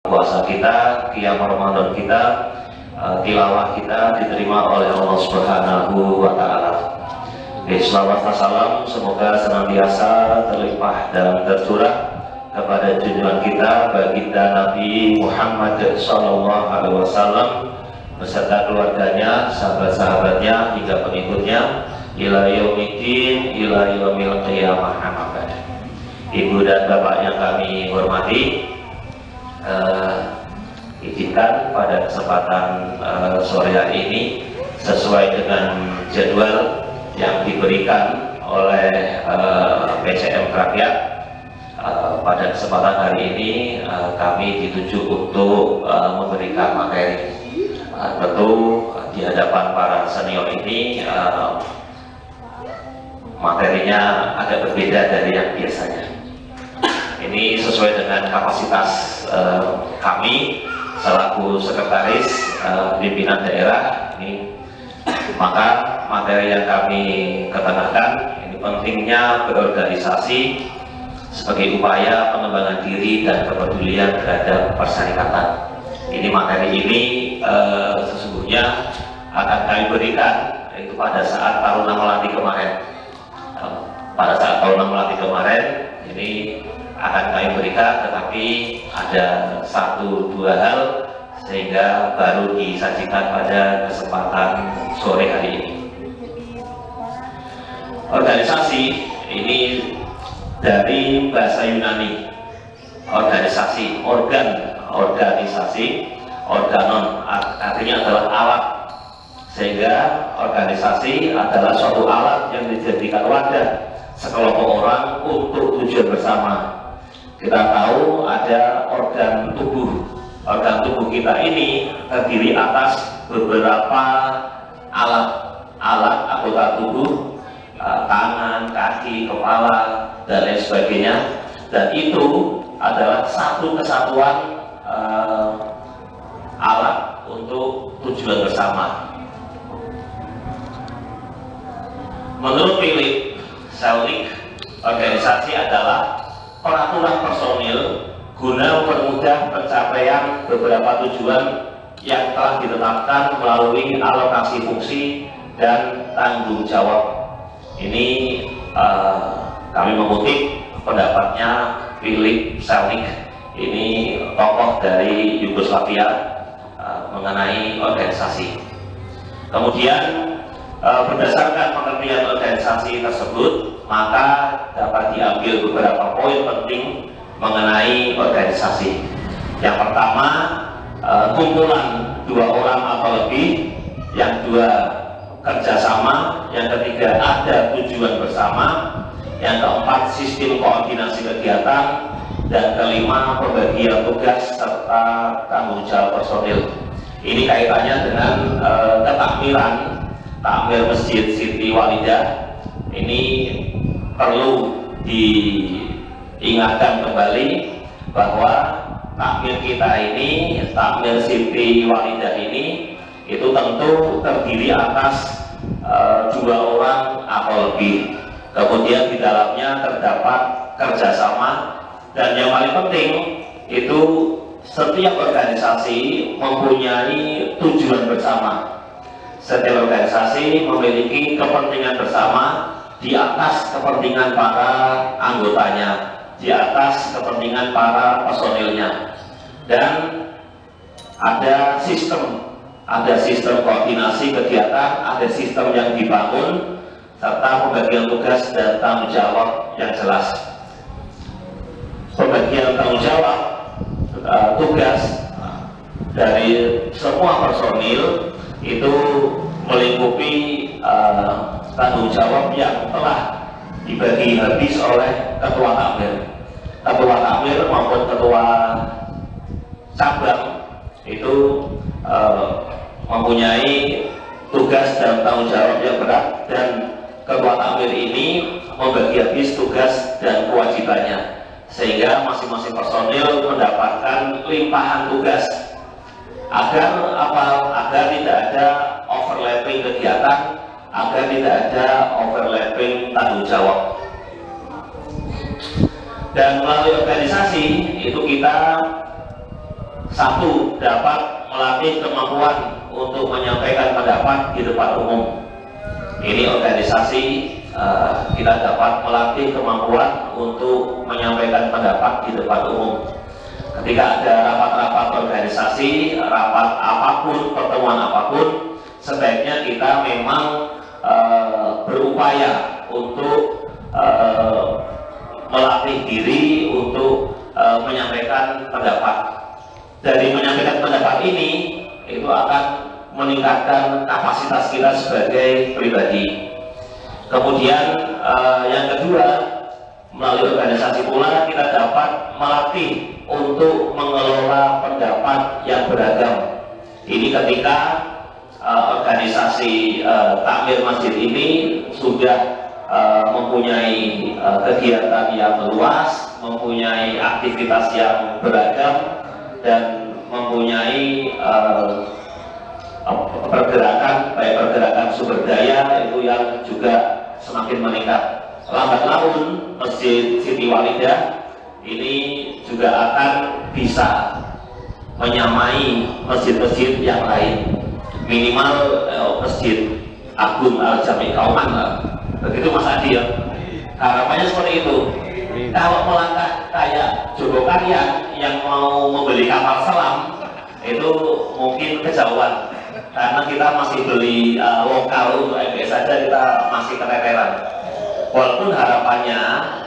Puasa kita, qiyam Ramadan kita, tilawah kita diterima oleh Allah Subhanahu wa Ta'ala. Selawat dan salam semoga senantiasa terlimpah dan tercurah kepada junjungan kita baginda Nabi Muhammad sallallahu alaihi wasallam beserta keluarganya, sahabat-sahabatnya hingga pengikutnya ila yaumiddin ila yaumil qiyamah. Ibu dan bapak yang kami hormati, izinkan pada kesempatan sore hari ini sesuai dengan jadwal yang diberikan oleh PCM Rakyat. Pada kesempatan hari ini kami dituju untuk memberikan materi. Tentu di hadapan para senior ini materinya agak berbeda dari yang biasanya. Ini sesuai dengan kapasitas kami selaku sekretaris pimpinan daerah ini, maka materi yang kami ketekankan ini pentingnya berorganisasi sebagai upaya pengembangan diri dan kepedulian terhadap persyarikatan. Ini materi ini sesungguhnya akan kami berikan itu pada saat Taruna Melati kemarin. Pada saat Taruna Melati kemarin ini akan kami berikan, tetapi ada 1-2 hal sehingga baru disajikan pada kesempatan sore hari ini. Organisasi ini dari bahasa Yunani, organisasi, organisasi, organon artinya adalah alat, sehingga organisasi adalah suatu alat yang dijadikan wadah sekelompok orang untuk tujuan bersama. Kita tahu ada organ tubuh kita ini terdiri atas beberapa alat anggota tubuh, tangan, kaki, kepala, dan lain sebagainya, dan itu adalah satu kesatuan alat untuk tujuan bersama. Menurut Philip Selnick, organisasi adalah peraturan personil guna mempermudah pencapaian beberapa tujuan yang telah ditetapkan melalui alokasi fungsi dan tanggung jawab. Ini kami mengutip pendapatnya Philip Selnick, ini tokoh dari Yugoslavia, mengenai organisasi. Kemudian berdasarkan pengertian organisasi tersebut, maka dapat diambil beberapa poin penting mengenai organisasi. Yang pertama, kumpulan 2 orang atau lebih. Yang 2, kerjasama. Yang ketiga, ada tujuan bersama. Yang keempat, sistem koordinasi kegiatan. Dan kelima, pembagian tugas serta tanggung jawab personil. Ini kaitannya dengan ketakmiran takmir Masjid Siti Walidah ini perlu diingatkan kembali bahwa takmir kita ini, takmir Siti Walidah ini itu tentu terdiri atas 2 orang atau lebih. Kemudian di dalamnya terdapat kerjasama, dan yang paling penting itu setiap organisasi mempunyai tujuan bersama. Setiap organisasi memiliki kepentingan bersama di atas kepentingan para anggotanya, di atas kepentingan para personilnya, dan ada sistem koordinasi kegiatan, ada sistem yang dibangun, serta pembagian tugas dan tanggung jawab yang jelas. Pembagian tanggung jawab tugas dari semua personil itu melingkupi tanggung jawab yang telah dibagi habis oleh ketua takmir maupun ketua cabang itu mempunyai tugas dan tanggung jawab yang berat, dan ketua takmir ini membagi habis tugas dan kewajibannya, sehingga masing-masing personil mendapatkan limpahan tugas agar tidak ada overlapping kegiatan, agar tidak ada overlapping tanggung jawab. Dan melalui organisasi itu kita satu, dapat melatih kemampuan untuk menyampaikan pendapat di depan umum. Ini organisasi kita dapat melatih kemampuan untuk menyampaikan pendapat di depan umum. Ketika ada rapat-rapat organisasi, rapat apapun, pertemuan apapun, sebaiknya kita memang berupaya untuk melatih diri untuk menyampaikan pendapat. Dari menyampaikan pendapat ini itu akan meningkatkan kapasitas kita sebagai pribadi. Kemudian yang kedua, melalui organisasi pula kita dapat melatih untuk mengelola pendapat yang beragam. Ini ketika organisasi takmir masjid ini sudah mempunyai kegiatan yang luas, mempunyai aktivitas yang beragam, dan mempunyai pergerakan, baik pergerakan sumber daya itu yang juga semakin meningkat. Lambat laun Masjid Siti Walidah ini juga akan bisa menyamai masjid-masjid yang lain, minimal Masjid Agung Al-Jami Kauman lah. Begitu Mas Adi ya, harapannya seperti itu. Kalau melangkah kayak Joko Karyan yang mau membeli kapal selam itu mungkin kejauhan, karena kita masih beli lokal untuk MBS saja, kita masih keteteran. Walaupun harapannya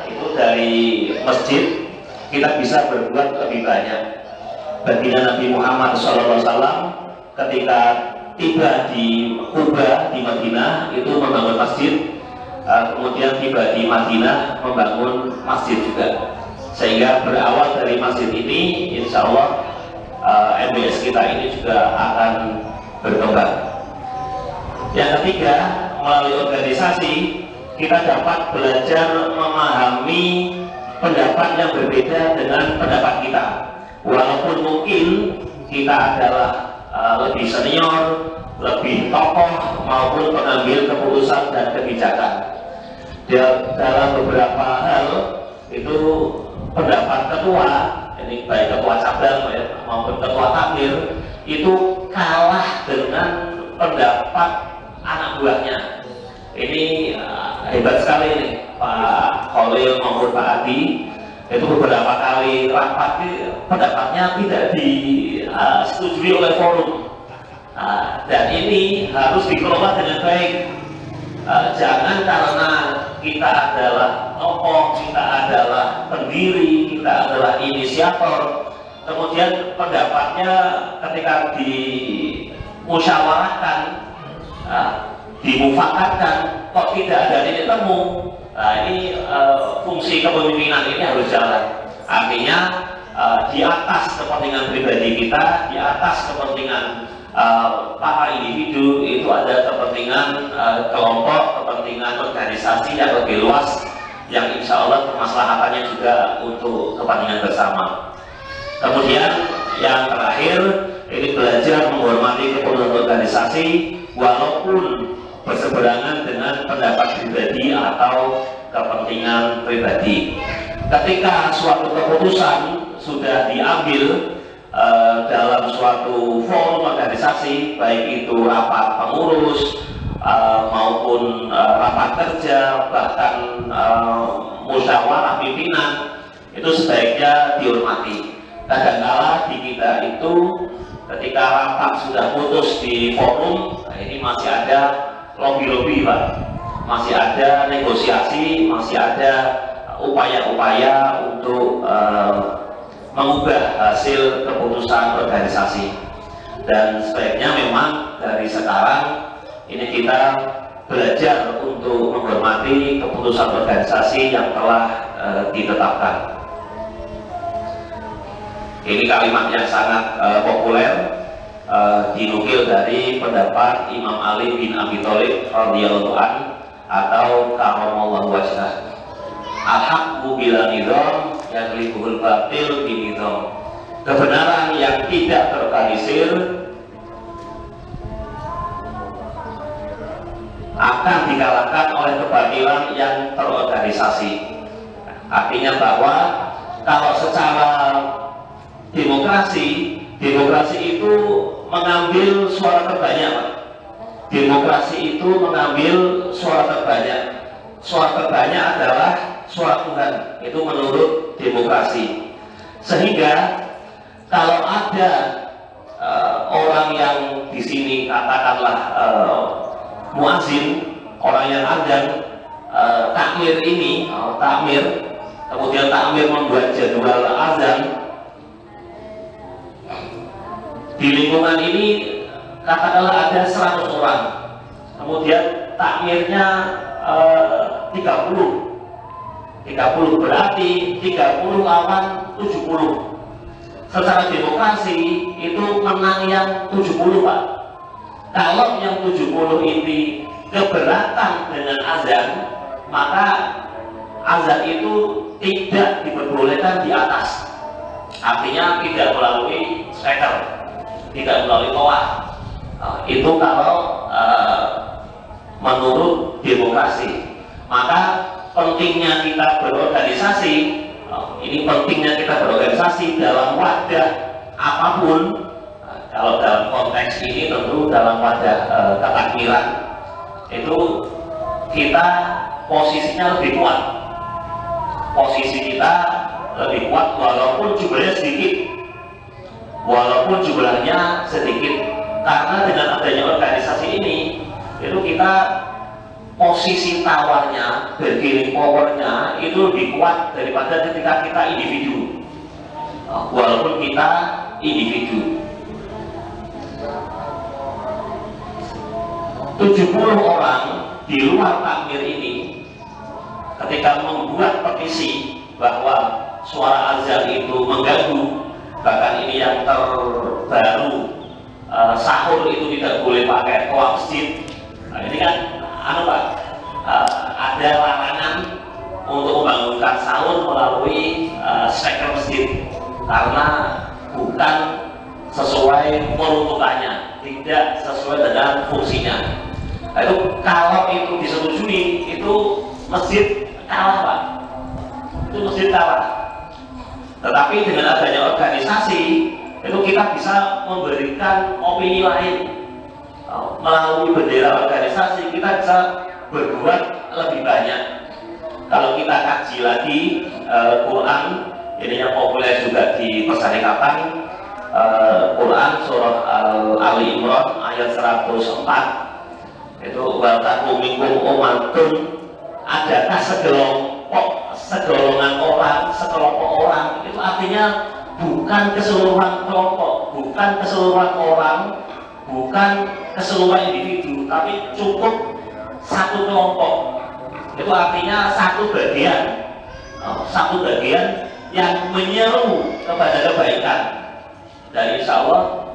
itu dari masjid kita bisa berbuat lebih banyak. Baginda Nabi Muhammad SAW ketika tiba di Kuba di Madinah itu membangun masjid, kemudian tiba di Madinah membangun masjid juga, sehingga berawal dari masjid ini insya Allah MBS kita ini juga akan berkembang. Yang ketiga, melalui organisasi kita dapat belajar memahami pendapat yang berbeda dengan pendapat kita, walaupun mungkin kita adalah lebih senior, lebih tokoh maupun pengambil keputusan dan kebijakan. Dalam beberapa hal itu pendapat ketua, ini baik ketua cabang maupun ketua takmir itu kalah dengan pendapat anak buahnya. Ini hebat sekali ini Pak Khalil maupun Pak Adi, itu beberapa kali rapat pendapatnya tidak disetujui oleh forum. Dan ini harus dikelola dengan baik. Jangan karena kita adalah tokoh, kita adalah pendiri, kita adalah inisiator, kemudian pendapatnya ketika dimusyawarahkan, dimufakatkan, kok tidak ada titik temu. Ini fungsi kepemimpinan ini harus jalan. Artinya di atas kepentingan pribadi kita, di atas kepentingan para individu itu ada kepentingan kelompok, kepentingan organisasi yang lebih luas yang insya Allah kemaslahatannya juga untuk kepentingan bersama. Kemudian yang terakhir ini belajar menghormati keputusan organisasi walaupun berseberangan dengan pendapat pribadi atau kepentingan pribadi. Ketika suatu keputusan sudah diambil dalam suatu forum organisasi, baik itu rapat pengurus maupun rapat kerja, bahkan musyawarah pimpinan, itu sebaiknya dihormati. Kadang-kala di kita itu ketika rapat sudah putus di forum, nah ini masih ada lobby-lobby Pak, masih ada negosiasi, masih ada upaya-upaya untuk mengubah hasil keputusan organisasi. Dan sebaiknya memang dari sekarang ini kita belajar untuk menghormati keputusan organisasi yang telah ditetapkan. Ini kalimat yang sangat populer, dinukil dari pendapat Imam Ali bin Abi Thalib radhiyallahu an atau karamallahu wajhah. Al-haqqu bila nizam yaghlibuhul batil binizam. Kebenaran yang tidak terorganisir akan dikalahkan oleh kebatilan yang terorganisasi. Artinya bahwa kalau secara demokrasi itu mengambil suara terbanyak. Demokrasi itu mengambil suara terbanyak. Suara terbanyak adalah suara Tuhan. Itu menurut demokrasi. Sehingga kalau ada orang yang di sini katakanlah muazin, orang yang adzan, takmir ini, takmir, kemudian takmir membuat jadwal azan. Di lingkungan ini katakanlah ada 100 orang, kemudian takmirnya 30 berarti 30 lawan 70. Secara demokrasi itu menang yang 70 Pak. Kalau yang 70 ini keberatan dengan azan, maka azan itu tidak diperbolehkan di atas, artinya tidak melalui speaker, tidak melalui toa. Itu kalau menurut demokrasi. Maka pentingnya kita berorganisasi, ini pentingnya kita berorganisasi dalam wadah apapun. Kalau dalam konteks ini tentu dalam wadah ketakmiran, itu kita posisinya lebih kuat. Posisi kita lebih kuat walaupun jumlahnya sedikit. Walaupun jumlahnya sedikit, karena dengan adanya organisasi ini itu kita posisi tawarnya, bargaining powernya itu lebih kuat daripada ketika kita individu. Walaupun kita individu, 70 orang di luar takmir ini ketika membuat petisi bahwa suara azan itu mengganggu. Bahkan ini yang terbaru, sahur itu tidak boleh pakai toa masjid. Nah, ini kan Pak, ada larangan untuk membangunkan sahur melalui speaker masjid karena bukan sesuai peruntukannya, tidak sesuai dengan fungsinya. Nah, itu kalau itu disetujui, itu masjid kalah Pak, itu masjid kalah. Tetapi dengan adanya organisasi itu kita bisa memberikan opini lain. Melalui bendera organisasi kita bisa berbuat lebih banyak. Kalau kita kaji lagi Quran, ini yang populer juga di persyarikatan, Quran surah Ali Imran ayat 104 itu wataku minkum umatun, adakah segolongan orang, sekelompok orang, itu artinya bukan keseluruhan kelompok, bukan keseluruhan orang, bukan keseluruhan individu, tapi cukup satu kelompok. Itu artinya satu bagian yang menyeru kepada kebaikan. Dan insya Allah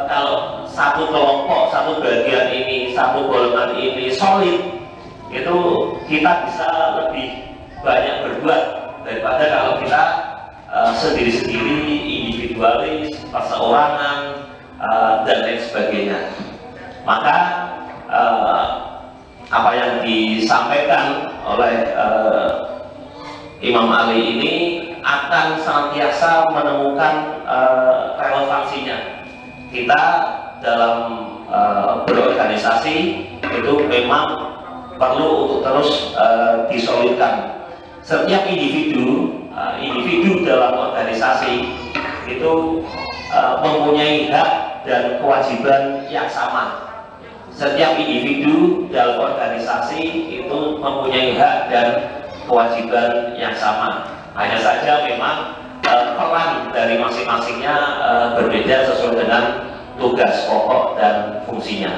kalau satu kelompok, satu bagian ini, satu golongan ini solid, itu kita bisa lebih banyak berbuat daripada kalau kita sendiri-sendiri, individualis, perseorangan, dan lain sebagainya. Maka apa yang disampaikan oleh Imam Ali ini akan senantiasa menemukan relevansinya. Kita dalam berorganisasi itu memang perlu untuk terus disolidkan. Setiap individu dalam organisasi itu mempunyai hak dan kewajiban yang sama. Setiap individu dalam organisasi itu mempunyai hak dan kewajiban yang sama. Hanya saja memang peran dari masing-masingnya berbeda sesuai dengan tugas pokok dan fungsinya.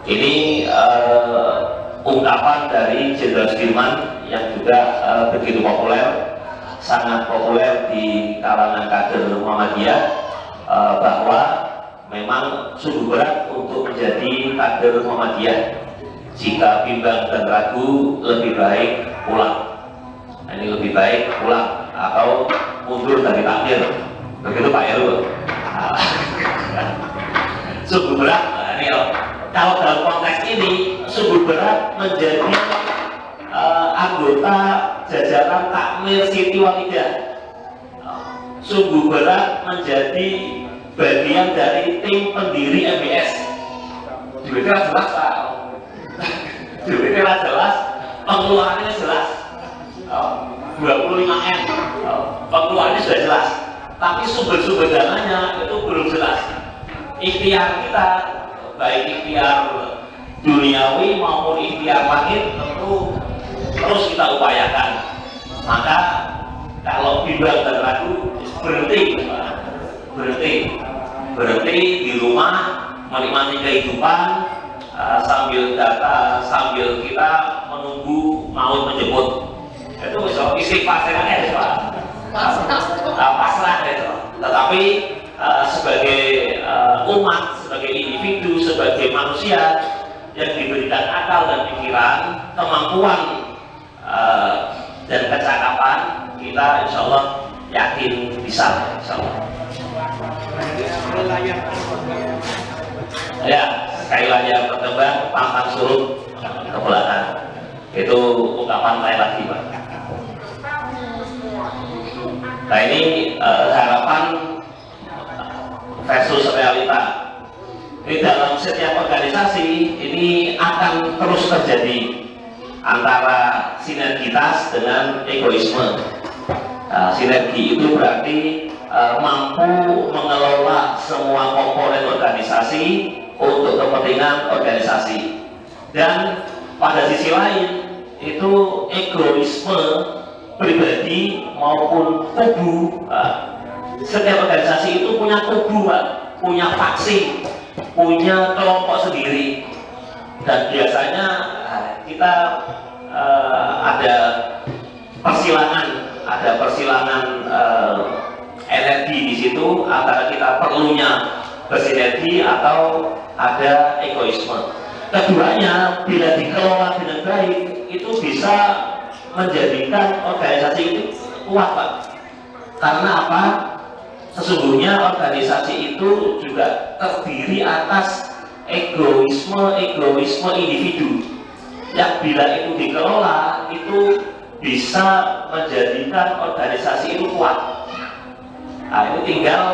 Ini ungkapan dari Jenderal Sudirman yang juga begitu populer, sangat populer di kalangan kader Muhammadiyah, bahwa memang sungguh berat untuk menjadi kader Muhammadiyah. Jika bimbang dan ragu, lebih baik pulang. Ini lebih baik pulang atau mundur dari takmir. Begitu Pak Heru. Sungguh berat. Ini kalau dalam konteks ini sungguh berat menjadi anggota jajaran takmir Siti Walidah. Sungguh berat menjadi bagian dari tim pendiri MBS. Duitnya jelas Pak. Duitnya jelas, pengeluarannya jelas. 25 M. Pengeluarannya sudah jelas. Tapi sumber-sumber dananya itu belum jelas. Ikhtiar kita, baik ikhtiar duniawi maupun ikhtiar lahir, tentu terus kita upayakan. Maka kalau bimbang dan ragu, berhenti di rumah, menikmati kehidupan sambil kita menunggu maut menjemput. Itu bisa isi pasrah Pak. Pasrah itu. Tetapi sebagai umat, sebagai individu, sebagai manusia yang diberikan akal dan pikiran, kemampuan dan kecakapan, kita insya Allah yakin bisa. Insya Allah. Ya, sekali layar berkembang, pantang surut ke belakang. Itu ungkapan saya lagi Pak. Nah ini harapan versus realita. Di dalam setiap organisasi ini akan terus terjadi antara sinergitas dengan egoisme. Sinergi itu berarti mampu mengelola semua komponen organisasi untuk kepentingan organisasi. Dan pada sisi lain itu egoisme pribadi maupun kubu. Setiap organisasi itu punya kubu, punya faksi, punya kelompok sendiri. Dan biasanya kita ada persilangan energi di situ antara kita perlunya bersinergi atau ada egoisme. Keduanya bila dikelola dengan baik itu bisa menjadikan organisasi itu kuat Pak. Karena apa? Sesungguhnya organisasi itu juga terdiri atas egoisme individu yang bila itu dikelola itu bisa menjadikan organisasi itu kuat. Nah, ini tinggal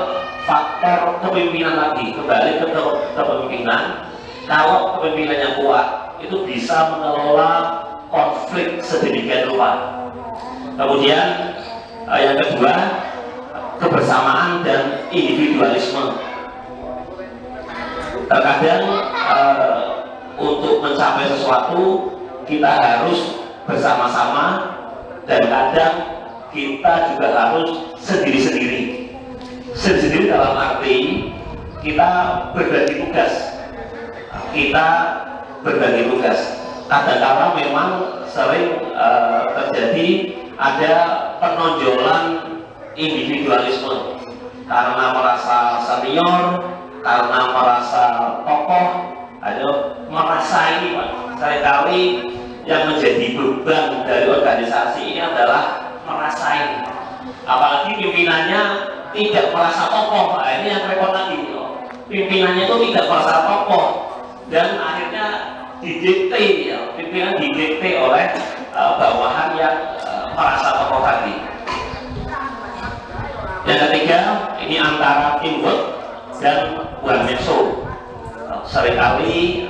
faktor kepemimpinan lagi, kembali ke kepemimpinan. Kalau kepemimpinannya kuat, itu bisa mengelola konflik sedemikian rupa. Kemudian yang kedua, kebersamaan dan individualisme. Terkadang untuk mencapai sesuatu kita harus bersama-sama, dan kadang kita juga harus sendiri-sendiri. Sendiri dalam arti kita berbagi tugas. Kadang-kadang memang sering terjadi ada penonjolan individualisme. karena merasa senior, karena merasa tokoh, merasa ini Pak. Seringkali yang menjadi beban dari organisasi ini adalah merasa ini. Apalagi pimpinannya tidak merasa tokoh, Pak. Ini yang repot lagi. Pimpinannya itu tidak merasa tokoh dan akhirnya didikte, ya. Pimpinan didikte oleh bawahan yang merasa tokoh tadi. Yang ketiga, ini antara teamwork dan one man show. Seringkali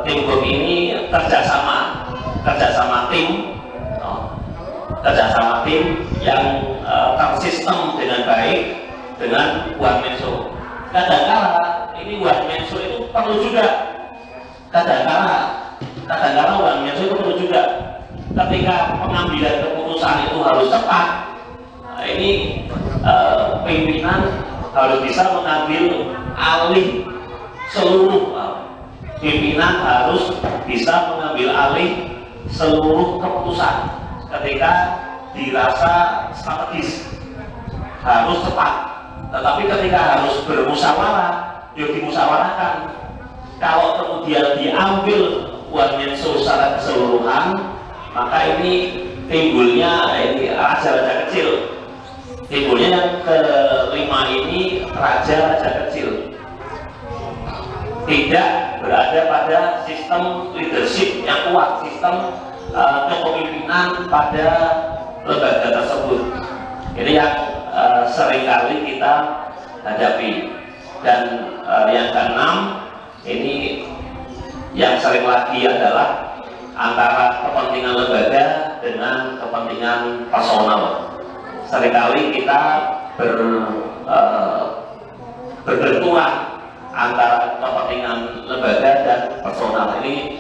teamwork ini kerjasama tim yang tersistem dengan baik dengan one man show. Kadang-kala ini one man show itu perlu juga. Kadang-kala one man show itu perlu juga. Ketika pengambilan keputusan itu harus cepat, ini pimpinan harus bisa mengambil alih seluruh keputusan ketika dirasa strategis, harus cepat. Tetapi ketika harus bermusyawarah, ya dimusyawarahkan. Kalau kemudian diambil one man show secara keseluruhan, maka ini timbulnya raja-raja kecil. Timbulnya yang kelima ini raja-raja kecil, tidak berada pada sistem leadership yang kuat, sistem kepemimpinan pada lembaga tersebut. Ini yang seringkali kita hadapi. Dan yang keenam, ini yang sering lagi adalah antara kepentingan lembaga dengan kepentingan personal. Seringkali kita berbenturan antara kepentingan lembaga dan personal. Ini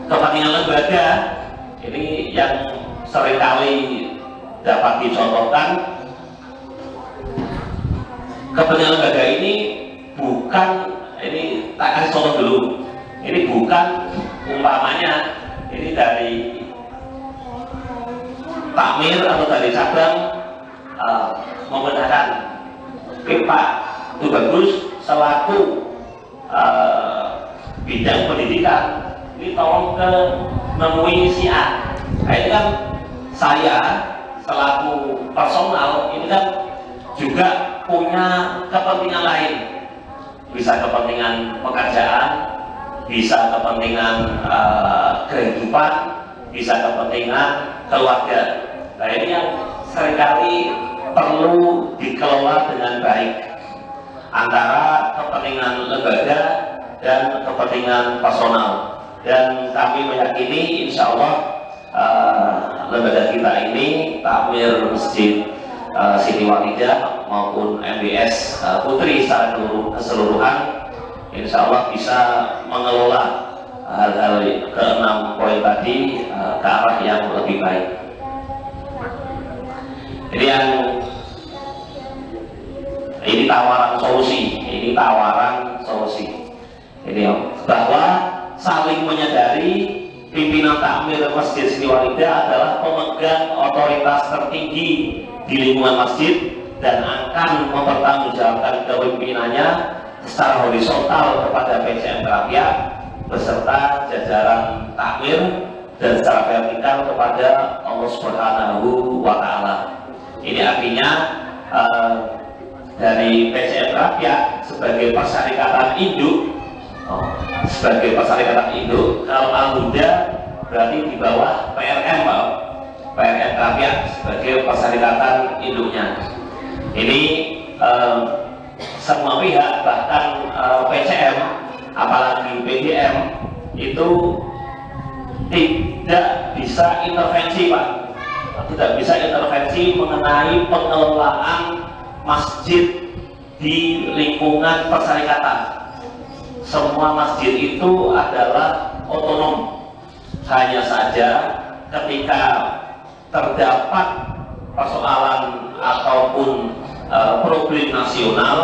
kepentingan lembaga ini yang seringkali dapat dicontohkan. Kepentingan lembaga ini bukan, ini tak kasih contoh dulu. Ini bukan umpamanya ini dari takmir atau dari cabang membenarkan Pak itu bagus selaku bidang pendidikan, ini tolong menemui si A. Nah, ini kan saya selaku personal ini kan juga punya kepentingan lain, bisa kepentingan pekerjaan, bisa kepentingan kehidupan, bisa kepentingan keluarga. Nah, ini yang seringkali perlu dikelola dengan baik antara kepentingan lembaga dan kepentingan personal. Dan kami meyakini insya Allah lembaga kita ini, Takmir Masjid Siti Walidah maupun MBS Putri secara keseluruhan, insya Allah bisa mengelola hal-hal ke-6 poin tadi ke arah yang lebih baik. Jadi ini tawaran solusi, ini bahwa saling menyadari pimpinan takmir Masjid Siti Walidah adalah pemegang otoritas tertinggi di lingkungan masjid dan akan mempertanggungjawabkan kepemimpinannya secara horizontal kepada PCM Rakyat beserta jajaran takmir dan secara vertikal kepada Allah Subhanahu wa Ta'ala. Ini artinya dari PCM Rakyat sebagai persyarikatan induk, kalau Al-Huda berarti di bawah PRM Rakyat sebagai persyarikatan induknya. Ini semua pihak, bahkan PCM apalagi PDM itu tidak bisa intervensi Pak, tidak bisa intervensi mengenai pengelolaan masjid di lingkungan persyarikatan. Semua masjid itu adalah otonom. Hanya saja ketika terdapat persoalan ataupun problem nasional,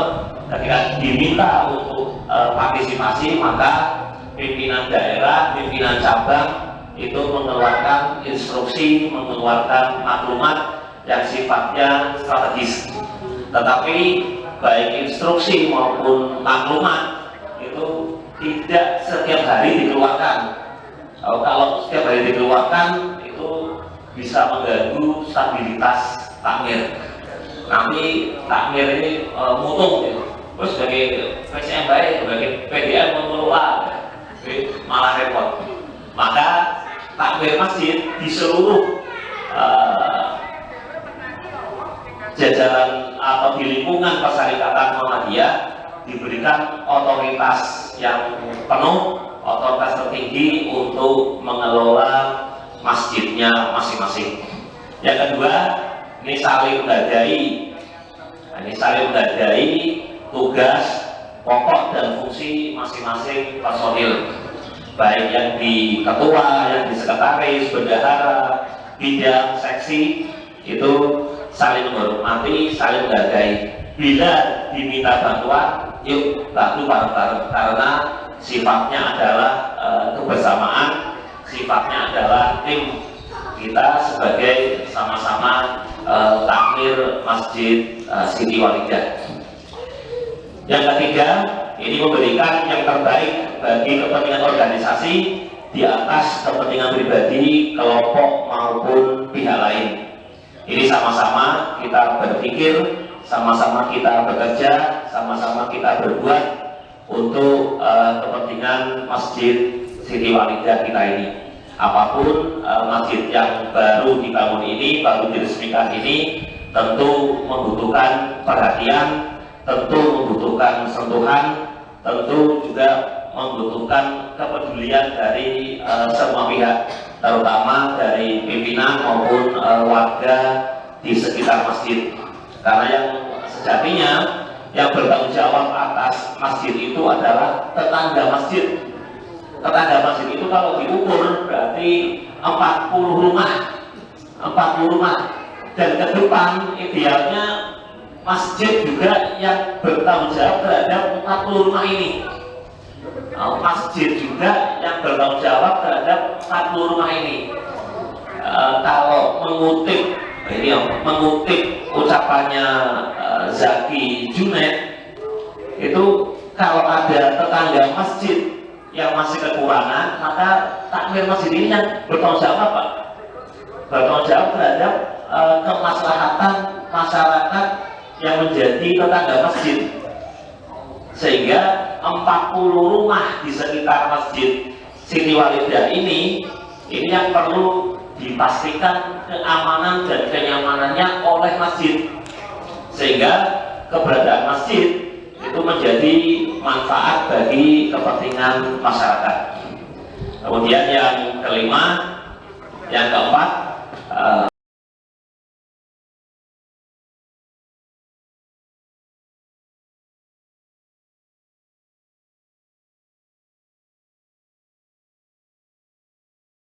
ketika diminta untuk partisipasi, maka pimpinan daerah, pimpinan cabang itu mengeluarkan instruksi, mengeluarkan maklumat yang sifatnya strategis. tetapi baik instruksi maupun maklumat itu tidak setiap hari dikeluarkan. Kalau setiap hari dikeluarkan itu bisa mengganggu stabilitas takmir. Nanti takmir ini mutung gitu. Terus sebagai PCM baik, sebagai PDM mengelola malah repot. Maka takmir masjid di seluruh jajaran atau di lingkungan Persyarikatan Muhammadiyah diberikan otoritas yang penuh, otoritas tertinggi untuk mengelola masjidnya masing-masing. Yang kedua, ini saling menghargai tugas pokok dan fungsi masing-masing personil, baik yang di ketua, yang di sekretaris, bendahara, bidang, seksi, itu saling menghormati, saling menghargai. Bila diminta bantuan, yuk bantu bareng-bareng, karena sifatnya adalah kebersamaan, sifatnya adalah tim kita sebagai sama-sama takmir Masjid Siti Walidah. Yang ketiga, ini memberikan yang terbaik bagi kepentingan organisasi di atas kepentingan pribadi, kelompok maupun pihak lain. Ini sama-sama kita berpikir, sama-sama kita bekerja, sama-sama kita berbuat untuk kepentingan Masjid Siti Walidah kita ini. Apapun masjid yang baru dibangun ini, baru diresmikan ini, tentu membutuhkan perhatian, tentu membutuhkan sentuhan, tentu juga membutuhkan kepedulian dari semua pihak, terutama dari pimpinan maupun warga di sekitar masjid. Karena yang sejatinya yang bertanggung jawab atas masjid itu adalah tetangga masjid. Tetangga masjid itu kalau diukur berarti 40 rumah, dan ke depan idealnya masjid juga yang bertanggung jawab terhadap 40 rumah ini. Masjid juga yang bertanggung jawab terhadap 40 rumah ini. Kalau mengutip ucapannya Zaki Junaid, itu kalau ada tetangga masjid yang masih kekurangan, maka takmir masjid ini yang bertanggung jawab apa? Bertanggung jawab terhadap kemaslahatan masyarakat yang menjadi tetangga masjid. Sehingga 40 rumah di sekitar Masjid Siti Walidah ini yang perlu dipastikan keamanan dan kenyamanannya oleh masjid, sehingga keberadaan masjid itu menjadi manfaat bagi kepentingan masyarakat. Kemudian yang keempat,